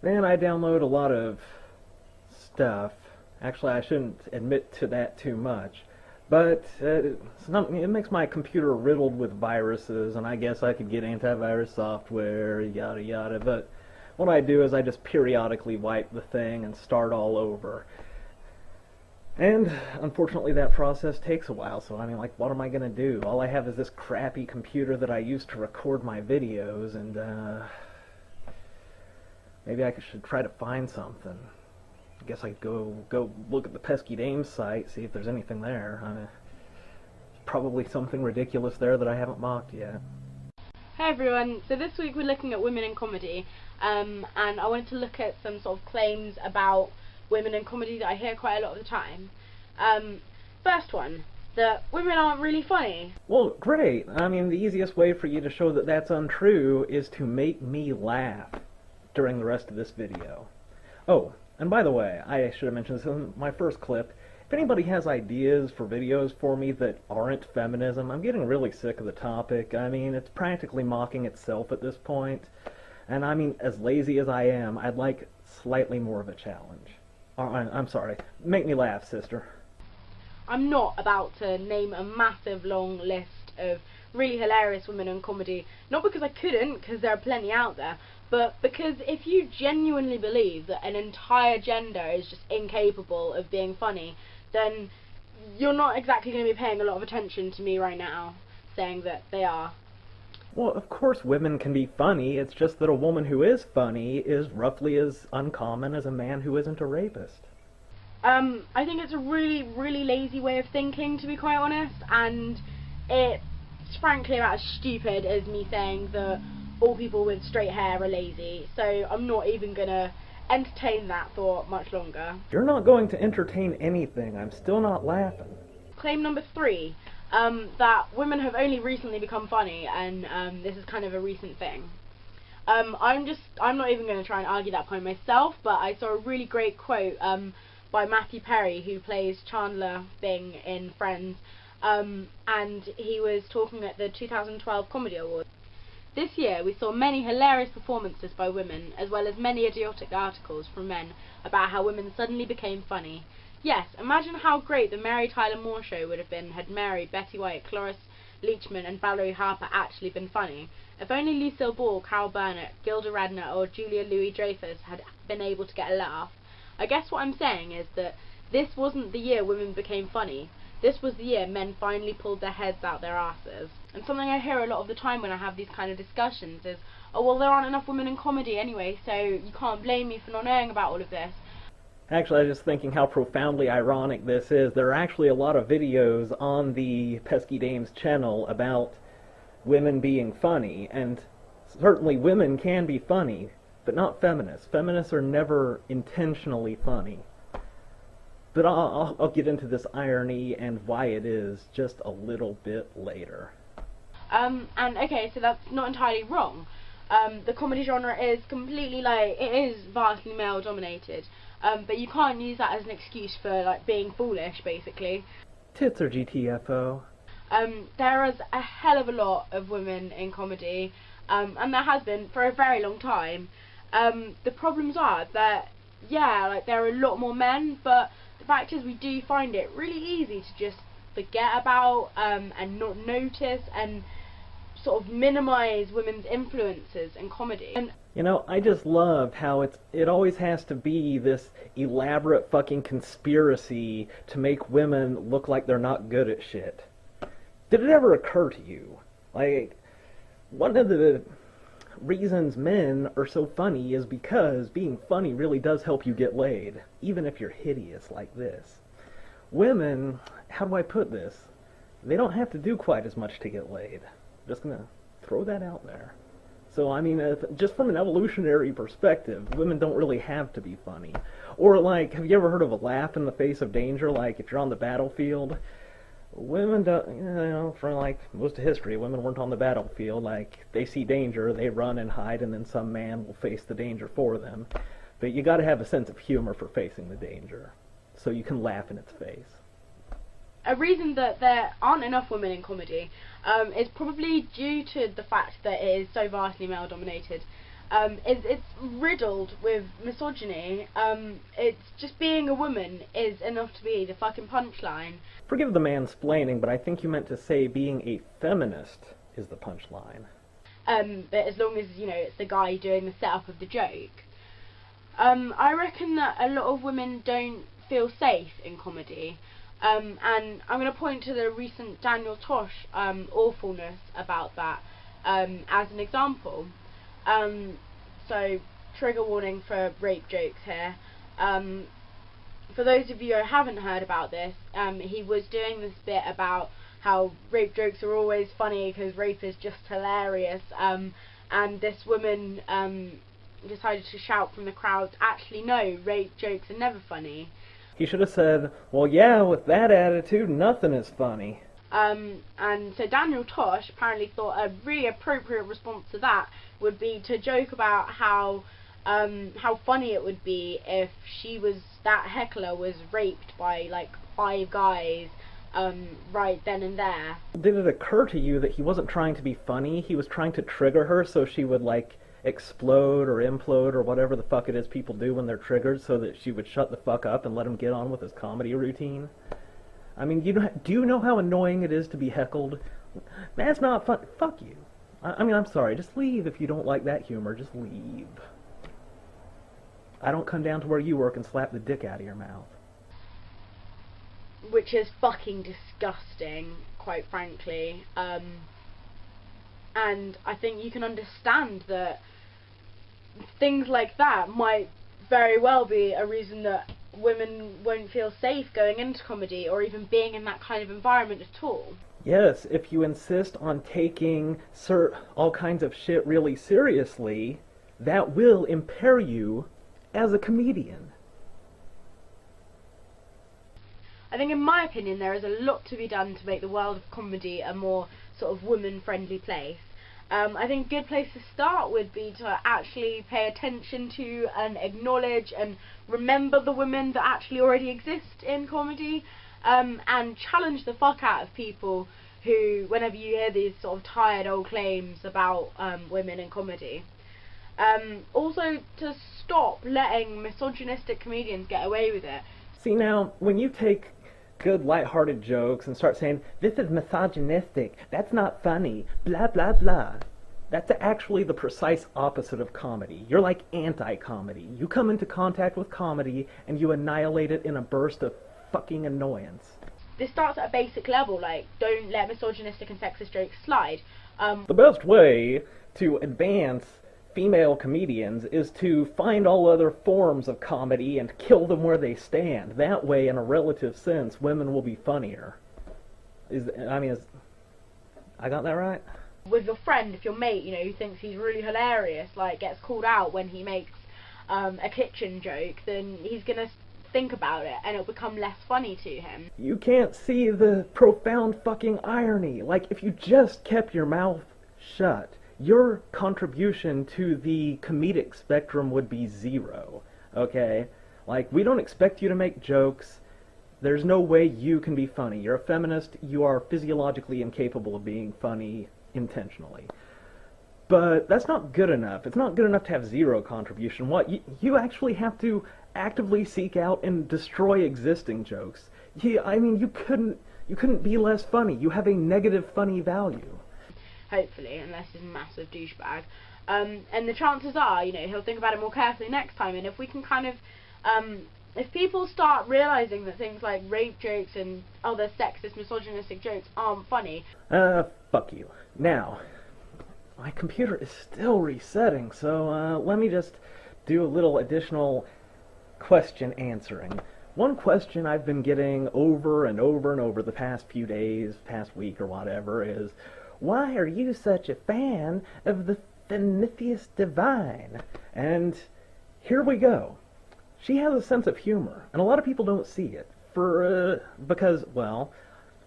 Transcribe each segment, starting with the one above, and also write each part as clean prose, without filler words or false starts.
Man, I download a lot of stuff. Actually, I shouldn't admit to that too much. But it makes my computer riddled with viruses, and I guess I could get antivirus software, yada yada. But what I do is I just periodically wipe the thing and start all over. And unfortunately that process takes a while, so I mean, like, what am I gonna do? All I have is this crappy computer that I use to record my videos, and maybe I should try to find something. I guess I could go look at the Pesky Dames site, see if there's anything there. I mean, probably something ridiculous there that I haven't mocked yet. Hey everyone, so this week we're looking at women in comedy, and I wanted to look at some sort of claims about women in comedy that I hear quite a lot of the time. First one, that women aren't really funny. Well, great. I mean, the easiest way for you to show that that's untrue is to make me laugh during the rest of this video. Oh, and by the way, I should have mentioned this in my first clip. If anybody has ideas for videos for me that aren't feminism, I'm getting really sick of the topic. I mean, it's practically mocking itself at this point. And I mean, as lazy as I am, I'd like slightly more of a challenge. I'm sorry. Make me laugh, sister. I'm not about to name a massive long list of really hilarious women in comedy, not because I couldn't, because there are plenty out there, but because if you genuinely believe that an entire gender is just incapable of being funny, then you're not exactly going to be paying a lot of attention to me right now, saying that they are. Well, of course women can be funny, it's just that a woman who is funny is roughly as uncommon as a man who isn't a rapist. I think it's a really, really lazy way of thinking, to be quite honest, and it's frankly about as stupid as me saying that all people with straight hair are lazy, so I'm not even going to entertain that thought much longer. You're not going to entertain anything, I'm still not laughing. Claim number 3. That women have only recently become funny, and this is kind of a recent thing. I'm not even going to try and argue that point myself, but I saw a really great quote by Matthew Perry, who plays Chandler Bing in Friends, and he was talking at the 2012 Comedy Awards. This year we saw many hilarious performances by women, as well as many idiotic articles from men about how women suddenly became funny. Yes, imagine how great the Mary Tyler Moore Show would have been had Mary, Betty White, Cloris Leachman and Valerie Harper actually been funny. If only Lucille Ball, Carol Burnett, Gilda Radner or Julia Louis-Dreyfus had been able to get a laugh. I guess what I'm saying is that this wasn't the year women became funny. This was the year men finally pulled their heads out their asses. And something I hear a lot of the time when I have these kind of discussions is, oh well, there aren't enough women in comedy anyway, so you can't blame me for not knowing about all of this. Actually, I was just thinking how profoundly ironic this is. There are actually a lot of videos on the Pesky Dames channel about women being funny, and certainly women can be funny, but not feminists. Feminists are never intentionally funny. But I'll get into this irony and why it is just a little bit later. And okay, so that's not entirely wrong. The comedy genre is completely, it is vastly male dominated. But you can't use that as an excuse for, being foolish, basically. Tits are GTFO. There is a hell of a lot of women in comedy, and there has been for a very long time. The problems are that, yeah, there are a lot more men, but the fact is we do find it really easy to just forget about, and not notice, and sort of minimize women's influences in comedy. And you know, I just love how it always has to be this elaborate fucking conspiracy to make women look like they're not good at shit. Did it ever occur to you? One of the reasons men are so funny is because being funny really does help you get laid, even if you're hideous like this. Women, how do I put this? They don't have to do quite as much to get laid. I'm just gonna throw that out there. So, I mean, just from an evolutionary perspective, women don't really have to be funny. Or, have you ever heard of a laugh in the face of danger? If you're on the battlefield, women don't, for, most of history, women weren't on the battlefield. They see danger, they run and hide, and then some man will face the danger for them. But you gotta have a sense of humor for facing the danger, so you can laugh in its face. a reason that there aren't enough women in comedy is probably due to the fact that it is so vastly male dominated. it's riddled with misogyny. It's just being a woman is enough to be the fucking punchline. Forgive the mansplaining, but I think you meant to say being a feminist is the punchline. But as long as, it's the guy doing the setup of the joke. I reckon that a lot of women don't feel safe in comedy. And I'm going to point to the recent Daniel Tosh awfulness about that as an example. So, trigger warning for rape jokes here. For those of you who haven't heard about this, he was doing this bit about how rape jokes are always funny because rape is just hilarious, and this woman decided to shout from the crowd, actually no, rape jokes are never funny. He should have said, well yeah, with that attitude, nothing is funny. And so Daniel Tosh apparently thought a really appropriate response to that would be to joke about how funny it would be if that heckler was raped by like 5 guys right then and there. Did it occur to you that he wasn't trying to be funny? He was trying to trigger her so she would like explode or implode or whatever the fuck it is people do when they're triggered, so that she would shut the fuck up and let him get on with his comedy routine? I mean, do you know how annoying it is to be heckled? That's not fun. Fuck you. I mean, I'm sorry. Just leave if you don't like that humor. Just leave. I don't come down to where you work and slap the dick out of your mouth. Which is fucking disgusting, quite frankly. And I think you can understand that things like that might very well be a reason that women won't feel safe going into comedy or even being in that kind of environment at all. Yes, if you insist on taking all kinds of shit really seriously, that will impair you as a comedian. I think in my opinion there is a lot to be done to make the world of comedy a more sort of woman-friendly place. I think a good place to start would be to actually pay attention to and acknowledge and remember the women that actually already exist in comedy, and challenge the fuck out of people who, whenever you hear these sort of tired old claims about women in comedy. Also to stop letting misogynistic comedians get away with it. See, now, when you take good light-hearted jokes and start saying, this is misogynistic, that's not funny, blah blah blah, that's actually the precise opposite of comedy. You're like anti-comedy. You come into contact with comedy and you annihilate it in a burst of fucking annoyance. This starts at a basic level, like, don't let misogynistic and sexist jokes slide. The best way to advance female comedians is to find all other forms of comedy and kill them where they stand. That way, in a relative sense, women will be funnier. I got that right? With your friend, if your mate, who thinks he's really hilarious, like, gets called out when he makes a kitchen joke, then he's gonna think about it and it'll become less funny to him. You can't see the profound fucking irony. Like, if you just kept your mouth shut, your contribution to the comedic spectrum would be 0, okay? Like, we don't expect you to make jokes. There's no way you can be funny. You're a feminist. You are physiologically incapable of being funny intentionally. But that's not good enough. It's not good enough to have 0 contribution. What? You actually have to actively seek out and destroy existing jokes. You couldn't be less funny. You have a negative funny value. Hopefully, unless he's a massive douchebag. And the chances are, he'll think about it more carefully next time. And if we can kind of, if people start realising that things like rape jokes and other sexist, misogynistic jokes aren't funny. Fuck you. Now, my computer is still resetting, so let me just do a little additional question answering. One question I've been getting over and over and over the past few days, past week or whatever is, why are you such a fan of the Prometheus Divine? And here we go. She has a sense of humor, and a lot of people don't see it. Because, well,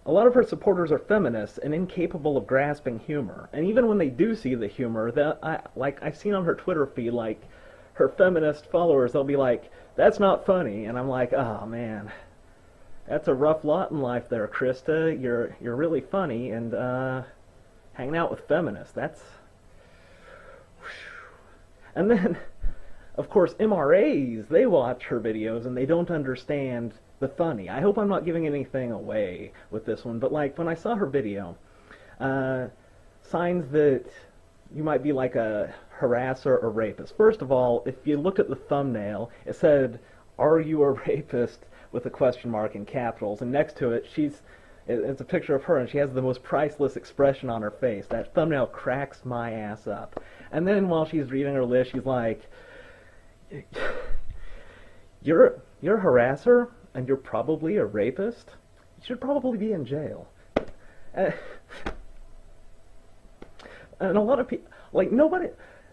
a lot of her supporters are feminists and incapable of grasping humor. And even when they do see the humor, I've seen on her Twitter feed, like, her feminist followers, they'll be like, that's not funny. And I'm like, oh man, that's a rough lot in life there, Krista. You're really funny, and hanging out with feminists, that's... And then, of course, MRAs, they watch her videos and they don't understand the funny. I hope I'm not giving anything away with this one, but like when I saw her video, signs that you might be like a harasser or rapist. First of all, if you look at the thumbnail, it said, "Are you a rapist?" with a question mark in capitals, and next to it, it's a picture of her, and she has the most priceless expression on her face. That thumbnail cracks my ass up. And then while she's reading her list, she's like, you're a harasser, and you're probably a rapist? You should probably be in jail. And a lot of people, like,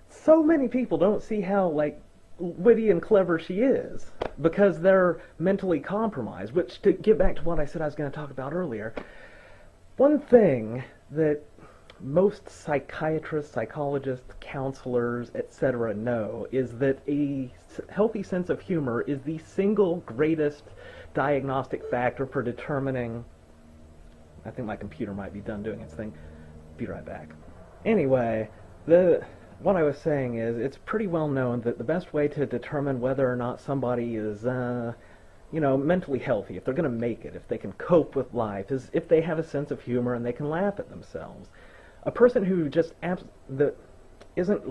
so many people don't see how, like, witty and clever she is, because they're mentally compromised, which, to get back to what I said I was going to talk about earlier, one thing that most psychiatrists, psychologists, counselors, etc. know is that a healthy sense of humor is the single greatest diagnostic factor for determining... I think my computer might be done doing its thing. Be right back. Anyway, what I was saying is, it's pretty well known that the best way to determine whether or not somebody is, mentally healthy, if they're going to make it, if they can cope with life, is if they have a sense of humor and they can laugh at themselves. A person who just that isn't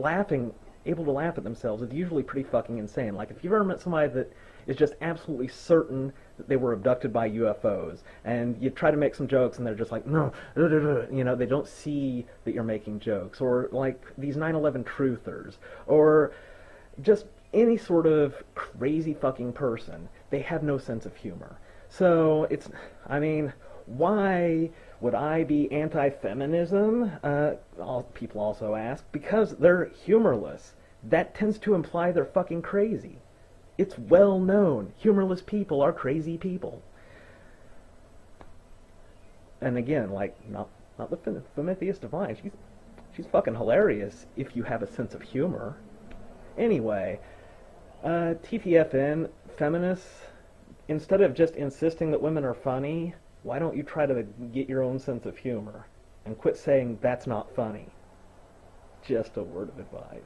able to laugh at themselves is usually pretty fucking insane. Like, if you've ever met somebody that is just absolutely certain that they were abducted by UFOs, and you try to make some jokes and they're just like, no, they don't see that you're making jokes, or like these 9/11 truthers, or just any sort of crazy fucking person, they have no sense of humor. So why would I be anti-feminism? People also ask, because they're humorless. That tends to imply they're fucking crazy. It's well known. Humorless people are crazy people. And again, like, not the Prometheus Divine. She's fucking hilarious if you have a sense of humor. Anyway, TTFN, feminists, instead of just insisting that women are funny, why don't you try to get your own sense of humor and quit saying that's not funny? Just a word of advice.